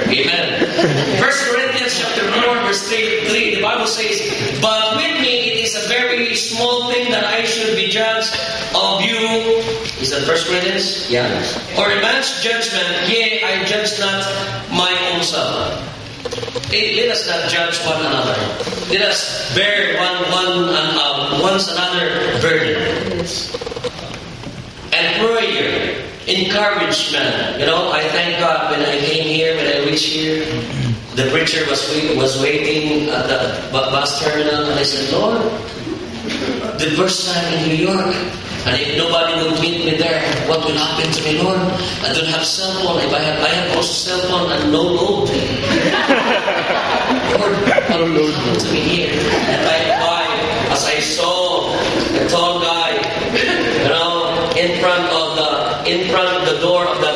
Amen. 1 Corinthians chapter 4, verse 3, the Bible says, "But with me it is a very small thing that I should be judged of you." Is that 1 Corinthians? Yeah. "Or a man's judgment, yea, I judge not my own self." Let us not judge one another. Let us bear one's another burden. And prayer, encouragement. I thank God when I came here, when I reached here, the preacher was waiting at the bus terminal, and I said, "Lord, the first time in New York, and if nobody would meet me there, what will happen to me, Lord? I don't have cell phone. If I have also cell phone and no load. Lord, what will happen to me here?" And as I saw a tall guy, in front of the door of the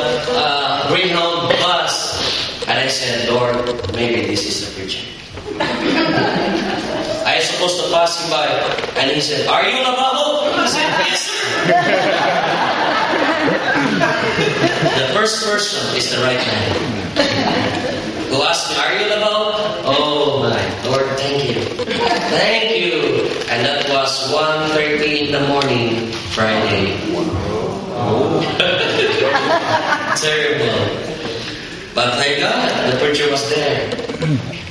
Greyhound bus, and I said, "Lord, maybe this is the preacher." I was supposed to pass him by, and he said, "Are you Navajo?" I said, "Yes, sir." The first person is the right man. Who asked me, "Are you Navajo?" Oh my Lord, thank you. Thank you. And that was 1:30 in the morning, Friday. Oh. Terrible. But thank God, the preacher was there.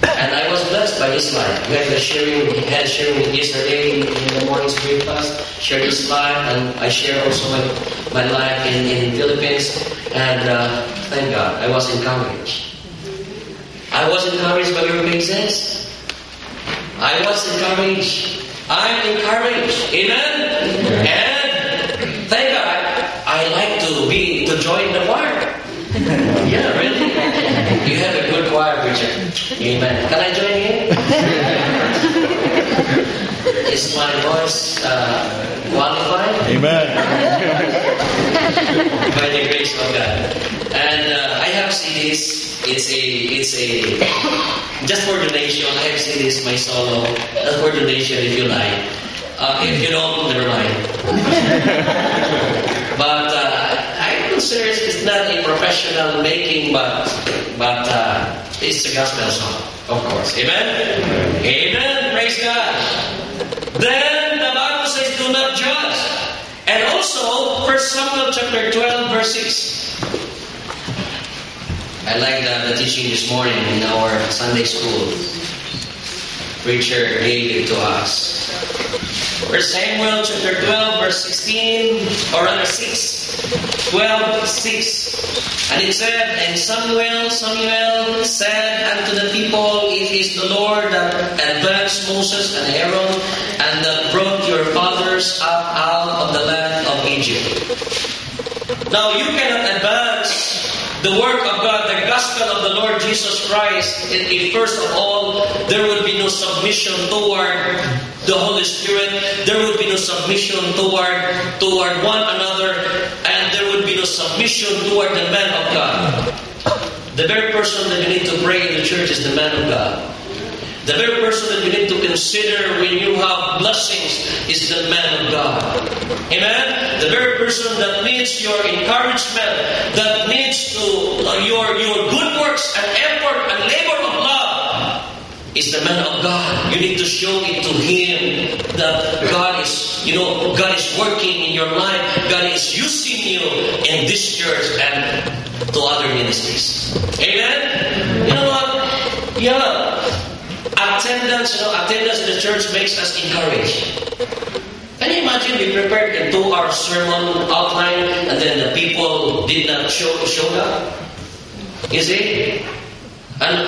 And I was blessed by his life. We had sharing yesterday in the morning's breakfast, shared his life, and I share also my life in Philippines. And thank God, I was encouraged. I was encouraged by your faces. I was encouraged. I'm encouraged. Amen? And thank God, I like to join the choir. Yeah, really? You have a good choir, preacher. Amen. Can I join you? Is my voice qualified? Amen. By the grace of God. And I have CDs. It's a just for donation. I have CDs, my solo. That's for donation if you like. If you don't, never mind. But I consider it's not a professional making, but it's a gospel song, of course. Amen? Amen. Praise God. Then the Bible says, "Do not judge." And also, 1 Samuel chapter 12, verse 6. I like the teaching this morning in our Sunday school. Preacher gave it to us. 1 Samuel chapter 12, verse 16, or rather 6. 12, 6. And it said, "And Samuel said unto the people, It is the Lord that advanced Moses and Aaron, and that brought your fathers up out of the land of Egypt." Now you cannot advance the work of God, the gospel of the Lord Jesus Christ, if first of all, there would be no submission toward the Holy Spirit, there would be no submission toward one another, and there would be no submission toward the man of God. The very person that you need to pray in the church is the man of God. The very person that you need to consider when you have blessings is the man of God. Amen? The very person that needs your encouragement, that needs your good works and effort and labor of love is the man of God. You need to show it to him that God is working in your life. God is using you in this church and to other ministries. Amen? You know what? Yeah. Attendance in the church makes us encouraged. Can you imagine we prepared a 2-hour sermon outline and then the people did not show up? You see? And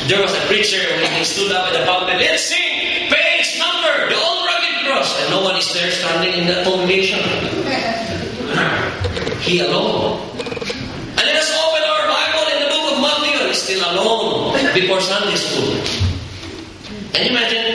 there was a preacher when he stood up at the pulpit, "Let's sing page number, the old rugged cross," and no one is there standing in that congregation. He alone. And let us open our Bible in the book of Matthew. He's still alone before Sunday school. Can you imagine?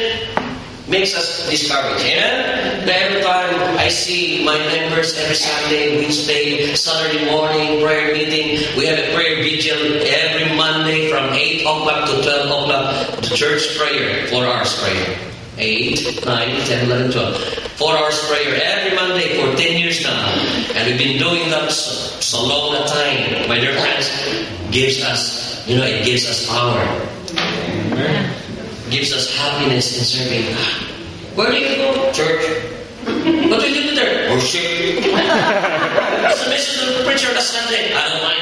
Makes us discouraged. Amen? Every time I see my members every Sunday, Wednesday, Saturday morning, prayer meeting, we have a prayer vigil every Monday from 8 o'clock to 12 o'clock, the church prayer, 4 hours prayer. 8, 9, 10, 11, 12. 4 hours prayer every Monday for 10 years now. And we've been doing that so long a time. My dear friends, gives us, it gives us power. Gives us happiness in serving. Where do you go? Church. What do you do there? Worship. What's the message of the preacher last Sunday? I don't mind.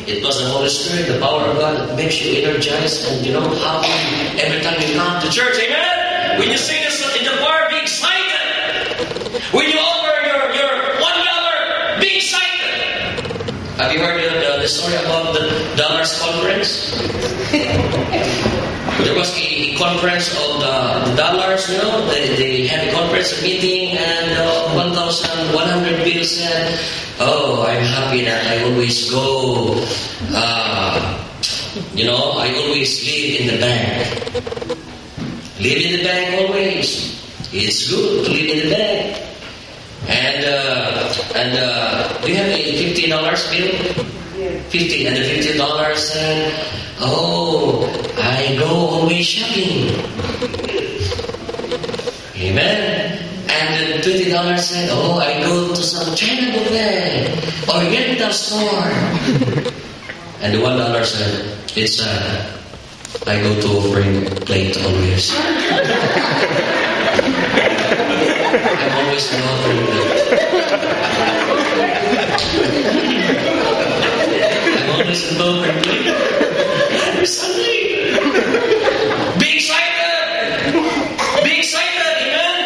It was the Holy Spirit, the power of God that makes you energized and happy every time you come to church. Amen? When you sing this in the bar, be excited. When you offer your $1, be excited. Have you heard the story about the Dollars Conference? There was a conference of the dollars, they had a conference, a meeting, and 1,100 people said, "Oh, I'm happy that I always go, I always live in the bank." Live in the bank always. It's good to live in the bank. And do you have a $50 bill? 50, and the $50 said, "Oh, I go always shopping." Amen. And the $20 said, "Oh, I go to some China buffet or rental store." And the $1 said, "It's I go to offering plate always." I'm always an offering plate. I'm always an offering plate. Every Sunday. Be excited. Be excited. Amen.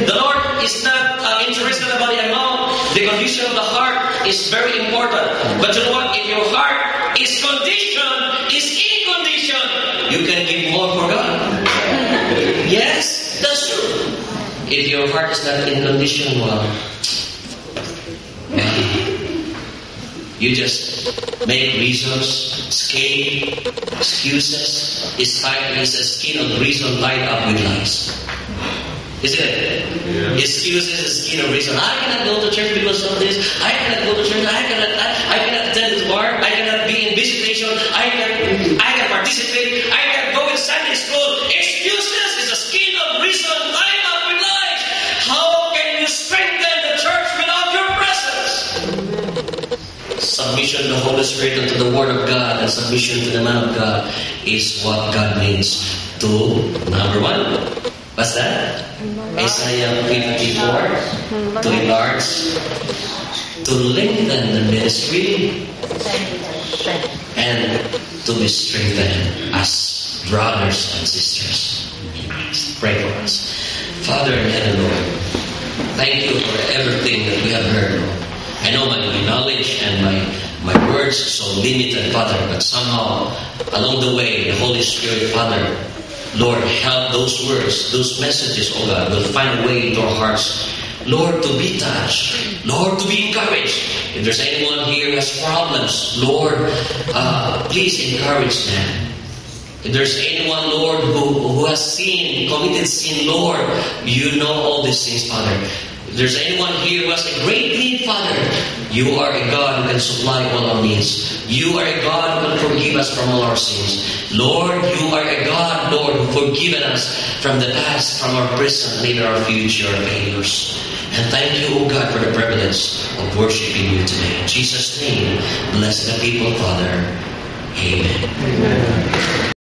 The Lord is not interested about the amount. The condition of the heart is very important. But you know what? If your heart is conditioned, is in condition, you can give more for God. Yes, that's true. If your heart is not in condition, well, you just make reasons, escape, excuses. It's a skin of reason tied up with lies. Isn't it? Yeah. Excuses is a skin of reason. I cannot go to church because of this. I cannot go to church. I cannot attend the bar. I cannot be in visitation. I can participate. I can go in Sunday school. Excuses is a skin of reason tied up with lies. How can you strengthen the church without your presence? Submission to the Holy Spirit and to the Word of God and submission to the man of God is what God needs to, number 1, what's that? Isaiah 54, to enlarge, to lengthen the ministry, and to be strengthened as brothers and sisters. Pray for us. Father in heaven, Lord, thank you for everything that we have heard. I know my knowledge and my words are so limited, Father, but somehow along the way, the Holy Spirit, Father, Lord, help those words, those messages, oh God, will find a way into our hearts. Lord, to be touched. Lord, to be encouraged. If there's anyone here who has problems, Lord, please encourage them. If there's anyone, Lord, who has committed sin, Lord, you know all these things, Father. If there's anyone here who has a great need, Father, you are a God who can supply all our needs. You are a God who can forgive us from all our sins. Lord, you are a God, Lord, who forgiven us from the past, from our present, and even our future failures. And thank you, O God, for the privilege of worshiping you today. In Jesus' name, bless the people, Father. Amen. Amen.